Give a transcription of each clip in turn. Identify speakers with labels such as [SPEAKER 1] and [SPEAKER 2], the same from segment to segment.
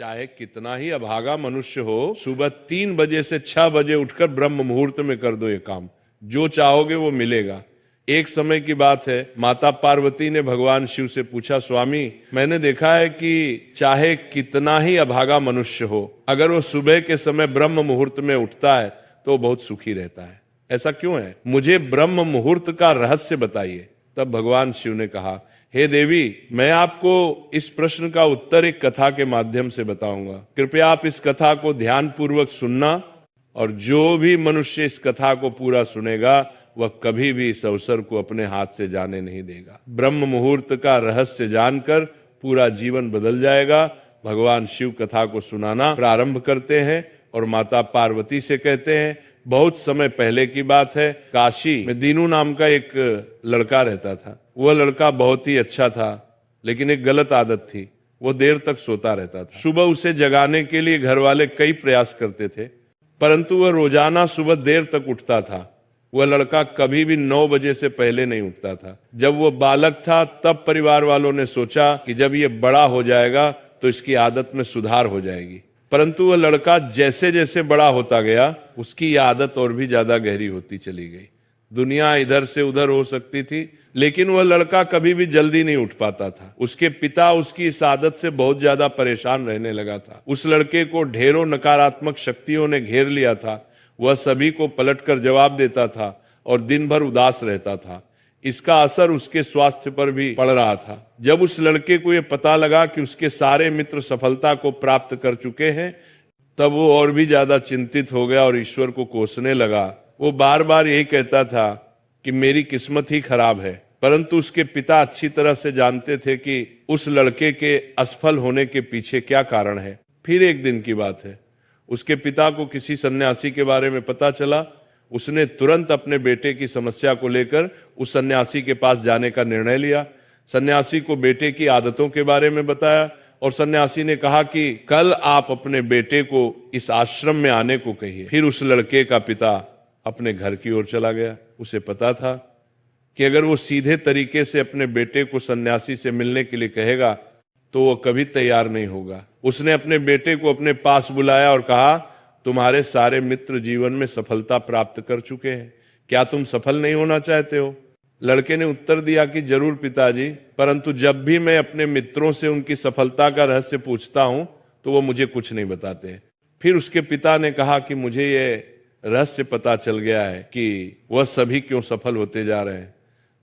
[SPEAKER 1] चाहे कितना ही अभागा मनुष्य हो, सुबह 3 बजे से 6 बजे उठकर ब्रह्म मुहूर्त में कर दो ये काम, जो चाहोगे वो मिलेगा। एक समय की बात है, माता पार्वती ने भगवान शिव से पूछा, स्वामी मैंने देखा है कि चाहे कितना ही अभागा मनुष्य हो, अगर वो सुबह के समय ब्रह्म मुहूर्त में उठता है तो बहुत सुखी रहता है, ऐसा क्यों है? मुझे ब्रह्म मुहूर्त का रहस्य बताइए। तब भगवान शिव ने कहा, हे देवी, मैं आपको इस प्रश्न का उत्तर एक कथा के माध्यम से बताऊंगा। कृपया आप इस कथा को ध्यान पूर्वक सुनना, और जो भी मनुष्य इस कथा को पूरा सुनेगा वह कभी भी इस अवसर को अपने हाथ से जाने नहीं देगा। ब्रह्म मुहूर्त का रहस्य जानकर पूरा जीवन बदल जाएगा। भगवान शिव कथा को सुनाना प्रारंभ करते हैं और माता पार्वती से कहते हैं, बहुत समय पहले की बात है, काशी में दीनू नाम का एक लड़का रहता था। वह लड़का बहुत ही अच्छा था, लेकिन एक गलत आदत थी, वो देर तक सोता रहता था। सुबह उसे जगाने के लिए घर वाले कई प्रयास करते थे, परंतु वह रोजाना सुबह देर तक उठता था। वह लड़का कभी भी 9 बजे से पहले नहीं उठता था। जब वो बालक था तब परिवार वालों ने सोचा कि जब ये बड़ा हो जाएगा तो इसकी आदत में सुधार हो जाएगी, परंतु वह लड़का जैसे जैसे बड़ा होता गया उसकी यह आदत और भी ज्यादा गहरी होती चली गई। दुनिया इधर से उधर हो सकती थी, लेकिन वह लड़का कभी भी जल्दी नहीं उठ पाता था। उसके पिता उसकी इस आदत से बहुत ज्यादा परेशान रहने लगा था। उस लड़के को ढेरों नकारात्मक शक्तियों ने घेर लिया था। वह सभी को पलटकर जवाब देता था और दिन भर उदास रहता था। इसका असर उसके स्वास्थ्य पर भी पड़ रहा था। जब उस लड़के को यह पता लगा कि उसके सारे मित्र सफलता को प्राप्त कर चुके हैं, तब वो और भी ज्यादा चिंतित हो गया और ईश्वर को कोसने लगा। वो बार बार यही कहता था कि मेरी किस्मत ही खराब है, परंतु उसके पिता अच्छी तरह से जानते थे कि उस लड़के के असफल होने के पीछे क्या कारण है। फिर एक दिन की बात है, उसके पिता को किसी सन्यासी के बारे में पता चला। उसने तुरंत अपने बेटे की समस्या को लेकर उस सन्यासी के पास जाने का निर्णय लिया। सन्यासी को बेटे की आदतों के बारे में बताया और सन्यासी ने कहा कि कल आप अपने बेटे को इस आश्रम में आने को कहिए। फिर उस लड़के का पिता अपने घर की ओर चला गया। उसे पता था कि अगर वो सीधे तरीके से अपने बेटे को सन्यासी से मिलने के लिए कहेगा तो वो कभी तैयार नहीं होगा। उसने अपने बेटे को अपने पास बुलाया और कहा, तुम्हारे सारे मित्र जीवन में सफलता प्राप्त कर चुके हैं, क्या तुम सफल नहीं होना चाहते हो? लड़के ने उत्तर दिया कि जरूर पिताजी, परंतु जब भी मैं अपने मित्रों से उनकी सफलता का रहस्य पूछता हूं तो वो मुझे कुछ नहीं बताते। फिर उसके पिता ने कहा कि मुझे ये रहस्य पता चल गया है कि वह सभी क्यों सफल होते जा रहे हैं।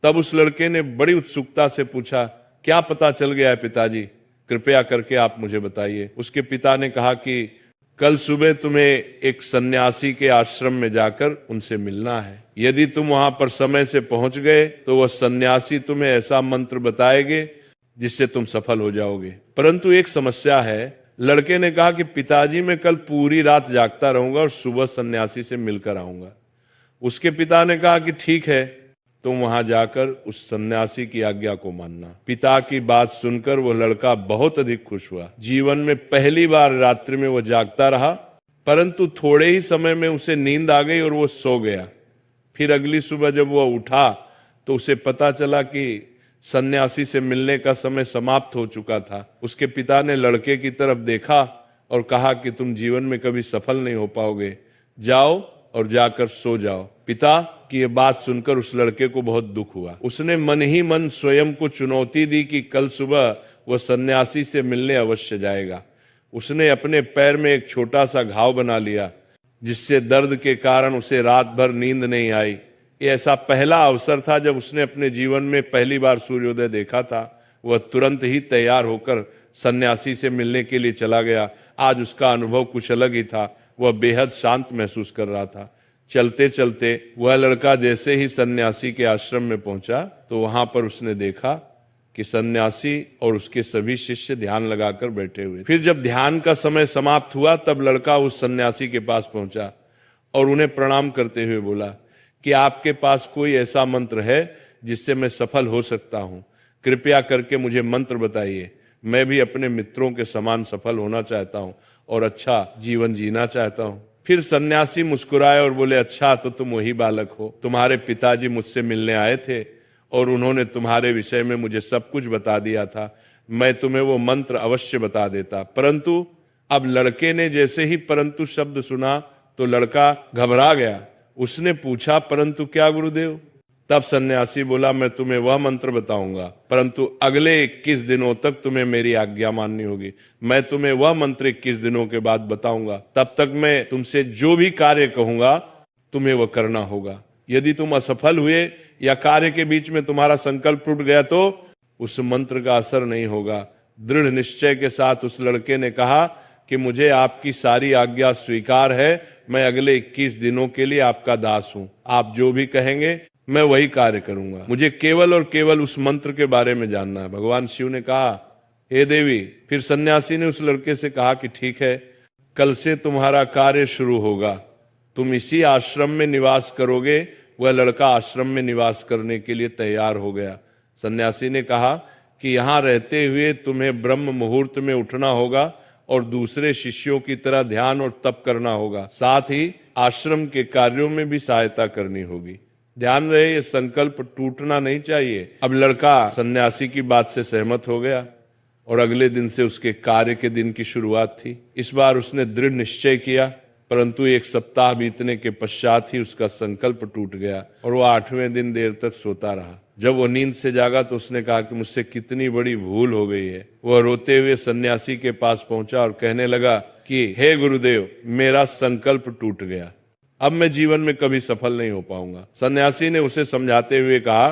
[SPEAKER 1] तब उस लड़के ने बड़ी उत्सुकता से पूछा, क्या पता चल गया है पिताजी, कृपया करके आप मुझे बताइए। उसके पिता ने कहा कि कल सुबह तुम्हें एक सन्यासी के आश्रम में जाकर उनसे मिलना है। यदि तुम वहां पर समय से पहुंच गए तो वह सन्यासी तुम्हें ऐसा मंत्र बताएंगे जिससे तुम सफल हो जाओगे। परंतु एक समस्या है। लड़के ने कहा कि पिताजी, मैं कल पूरी रात जागता रहूंगा और सुबह सन्यासी से मिलकर आऊंगा। उसके पिता ने कहा कि ठीक है, तुम वहां जाकर उस सन्यासी की आज्ञा को मानना। पिता की बात सुनकर वह लड़का बहुत अधिक खुश हुआ। जीवन में पहली बार रात्रि में वह जागता रहा, परंतु थोड़े ही समय में उसे नींद आ गई और वो सो गया। फिर अगली सुबह जब वह उठा तो उसे पता चला कि सन्यासी से मिलने का समय समाप्त हो चुका था। उसके पिता ने लड़के की तरफ देखा और कहा कि तुम जीवन में कभी सफल नहीं हो पाओगे, जाओ और जाकर सो जाओ। पिता की यह बात सुनकर उस लड़के को बहुत दुख हुआ। उसने मन ही मन स्वयं को चुनौती दी कि कल सुबह वह सन्यासी से मिलने अवश्य जाएगा। उसने अपने पैर में एक छोटा सा घाव बना लिया, जिससे दर्द के कारण उसे रात भर नींद नहीं आई। ये ऐसा पहला अवसर था जब उसने अपने जीवन में पहली बार सूर्योदय देखा था। वह तुरंत ही तैयार होकर सन्यासी से मिलने के लिए चला गया। आज उसका अनुभव कुछ अलग ही था। वह बेहद शांत महसूस कर रहा था। चलते चलते वह लड़का जैसे ही सन्यासी के आश्रम में पहुंचा तो वहां पर उसने देखा कि सन्यासी और उसके सभी शिष्य ध्यान लगाकर बैठे हुए। फिर जब ध्यान का समय समाप्त हुआ तब लड़का उस सन्यासी के पास पहुंचा और उन्हें प्रणाम करते हुए बोला कि आपके पास कोई ऐसा मंत्र है जिससे मैं सफल हो सकता हूं? कृपया करके मुझे मंत्र बताइए। मैं भी अपने मित्रों के समान सफल होना चाहता हूं और अच्छा जीवन जीना चाहता हूं। फिर सन्यासी मुस्कुराए और बोले, अच्छा तो तुम वही बालक हो। तुम्हारे पिताजी मुझसे मिलने आए थे और उन्होंने तुम्हारे विषय में मुझे सब कुछ बता दिया था। मैं तुम्हें वो मंत्र अवश्य बता देता, परंतु अब लड़के ने जैसे ही परंतु शब्द सुना तो लड़का घबरा गया। उसने पूछा, परंतु क्या गुरुदेव? तब सन्यासी बोला, मैं तुम्हें वह मंत्र बताऊंगा, परंतु अगले 21 दिनों तक तुम्हें मेरी आज्ञा माननी होगी। मैं तुम्हें वह मंत्र 21 दिनों के बाद बताऊंगा, तब तक मैं तुमसे जो भी कार्य कहूंगा तुम्हें वह करना होगा। यदि तुम असफल हुए या कार्य के बीच में तुम्हारा संकल्प टूट गया तो उस मंत्र का असर नहीं होगा। दृढ़ निश्चय के साथ उस लड़के ने कहा कि मुझे आपकी सारी आज्ञा स्वीकार है, मैं अगले 21 दिनों के लिए आपका दास हूं, आप जो भी कहेंगे मैं वही कार्य करूंगा, मुझे केवल और केवल उस मंत्र के बारे में जानना है। भगवान शिव ने कहा, हे देवी। फिर सन्यासी ने उस लड़के से कहा कि ठीक है, कल से तुम्हारा कार्य शुरू होगा, तुम इसी आश्रम में निवास करोगे। वह लड़का आश्रम में निवास करने के लिए तैयार हो गया। सन्यासी ने कहा कि यहां रहते हुए तुम्हें ब्रह्म मुहूर्त में उठना होगा और दूसरे शिष्यों की तरह ध्यान और तप करना होगा, साथ ही आश्रम के कार्यों में भी सहायता करनी होगी। ध्यान रहे, ये संकल्प टूटना नहीं चाहिए। अब लड़का सन्यासी की बात से सहमत हो गया और अगले दिन से उसके कार्य के दिन की शुरुआत थी। इस बार उसने दृढ़ निश्चय किया, परंतु 1 सप्ताह बीतने के पश्चात ही उसका संकल्प टूट गया और वह 8वें दिन देर तक सोता रहा। जब वो नींद से जागा तो उसने कहा कि मुझसे कितनी बड़ी भूल हो गई है। वह रोते हुए सन्यासी के पास पहुंचा और कहने लगा कि हे गुरुदेव, मेरा संकल्प टूट गया, अब मैं जीवन में कभी सफल नहीं हो पाऊंगा। सन्यासी ने उसे समझाते हुए कहा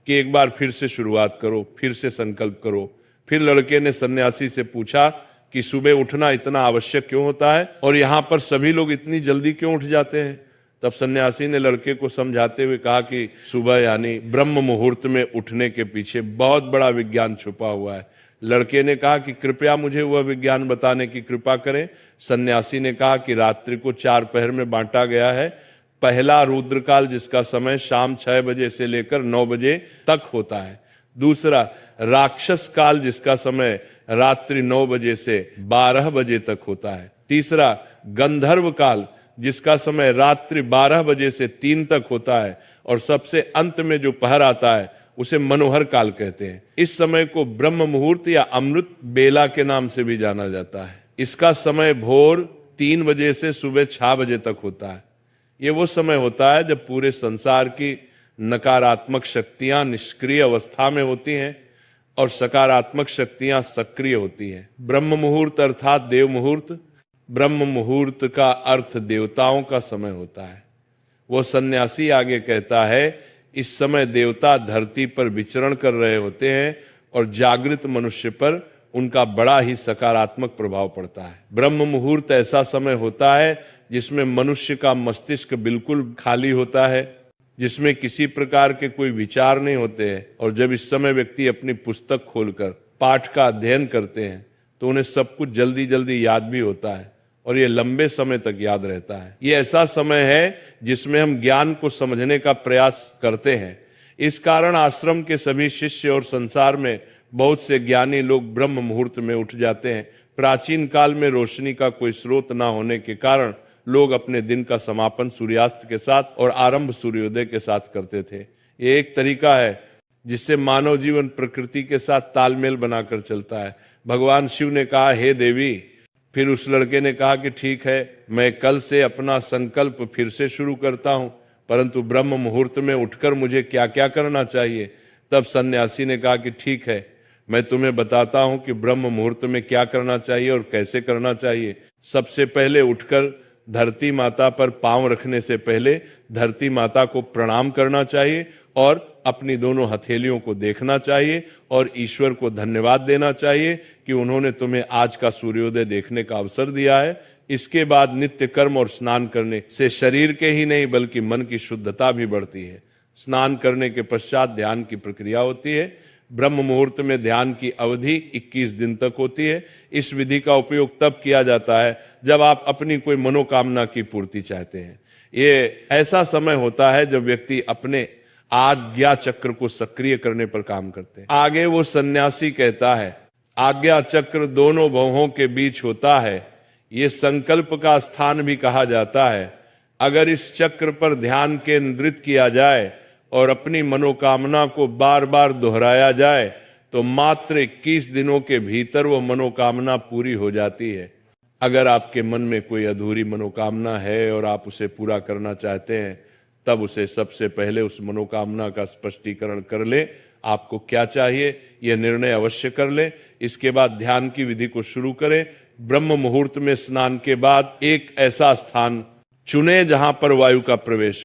[SPEAKER 1] कि एक बार फिर से शुरुआत करो, फिर से संकल्प करो। फिर लड़के ने सन्यासी से पूछा कि सुबह उठना इतना आवश्यक क्यों होता है और यहाँ पर सभी लोग इतनी जल्दी क्यों उठ जाते हैं? तब सन्यासी ने लड़के को समझाते हुए कहा कि सुबह यानी ब्रह्म मुहूर्त में उठने के पीछे बहुत बड़ा विज्ञान छुपा हुआ है। लड़के ने कहा कि कृपया मुझे वह विज्ञान बताने की कृपा करें। सन्यासी ने कहा कि रात्रि को 4 पहर में बांटा गया है। पहला रुद्रकाल, जिसका समय शाम 6 बजे से लेकर 9 बजे तक होता है। दूसरा राक्षस काल, जिसका समय रात्रि 9 बजे से 12 बजे तक होता है। तीसरा गंधर्व काल, जिसका समय रात्रि 12 बजे से 3 तक होता है। और सबसे अंत में जो पहर आता है उसे मनोहर काल कहते हैं। इस समय को ब्रह्म मुहूर्त या अमृत बेला के नाम से भी जाना जाता है। इसका समय भोर 3 बजे से सुबह 6 बजे तक होता है। ये वो समय होता है जब पूरे संसार की नकारात्मक शक्तियां निष्क्रिय अवस्था में होती हैं और सकारात्मक शक्तियां सक्रिय होती हैं। ब्रह्म मुहूर्त अर्थात देव मुहूर्त, ब्रह्म मुहूर्त का अर्थ देवताओं का समय होता है। वो सन्यासी आगे कहता है, इस समय देवता धरती पर विचरण कर रहे होते हैं और जागृत मनुष्य पर उनका बड़ा ही सकारात्मक प्रभाव पड़ता है। ब्रह्म मुहूर्त ऐसा समय होता है जिसमें मनुष्य का मस्तिष्क बिल्कुल खाली होता है, जिसमें किसी प्रकार के कोई विचार नहीं होते हैं। और जब इस समय व्यक्ति अपनी पुस्तक खोलकर पाठ का अध्ययन करते हैं तो उन्हें सब कुछ जल्दी जल्दी याद भी होता है और ये लंबे समय तक याद रहता है। ये ऐसा समय है जिसमें हम ज्ञान को समझने का प्रयास करते हैं। इस कारण आश्रम के सभी शिष्य और संसार में बहुत से ज्ञानी लोग ब्रह्म मुहूर्त में उठ जाते हैं। प्राचीन काल में रोशनी का कोई स्रोत न होने के कारण लोग अपने दिन का समापन सूर्यास्त के साथ और आरंभ सूर्योदय के साथ करते थे। ये एक तरीका है जिससे मानव जीवन प्रकृति के साथ तालमेल बनाकर चलता है। भगवान शिव ने कहा, हे देवी। फिर उस लड़के ने कहा कि ठीक है, मैं कल से अपना संकल्प फिर से शुरू करता हूं, परंतु ब्रह्म मुहूर्त में उठकर मुझे क्या क्या करना चाहिए? तब सन्यासी ने कहा कि ठीक है, मैं तुम्हें बताता हूं कि ब्रह्म मुहूर्त में क्या करना चाहिए और कैसे करना चाहिए। सबसे पहले उठकर धरती माता पर पांव रखने से पहले धरती माता को प्रणाम करना चाहिए और अपनी दोनों हथेलियों को देखना चाहिए और ईश्वर को धन्यवाद देना चाहिए कि उन्होंने तुम्हें आज का सूर्योदय देखने का अवसर दिया है। इसके बाद नित्य कर्म और स्नान करने से शरीर के ही नहीं बल्कि मन की शुद्धता भी बढ़ती है। स्नान करने के पश्चात ध्यान की प्रक्रिया होती है। ब्रह्म मुहूर्त में ध्यान की अवधि 21 दिन तक होती है। इस विधि का उपयोग तब किया जाता है जब आप अपनी कोई मनोकामना की पूर्ति चाहते हैं। ये ऐसा समय होता है जब व्यक्ति अपने आज्ञा चक्र को सक्रिय करने पर काम करते हैं। आगे वो सन्यासी कहता है, आज्ञा चक्र दोनों भवों के बीच होता है, ये संकल्प का स्थान भी कहा जाता है। अगर इस चक्र पर ध्यान केंद्रित किया जाए और अपनी मनोकामना को बार बार दोहराया जाए तो मात्र 21 दिनों के भीतर वो मनोकामना पूरी हो जाती है। अगर आपके मन में कोई अधूरी मनोकामना है और आप उसे पूरा करना चाहते हैं, तब उसे सबसे पहले उस मनोकामना का स्पष्टीकरण कर ले। आपको क्या चाहिए यह निर्णय अवश्य कर ले। इसके बाद ध्यान की विधि को शुरू करें। ब्रह्म मुहूर्त में स्नान के बाद एक ऐसा स्थान चुने जहां पर वायु का प्रवेश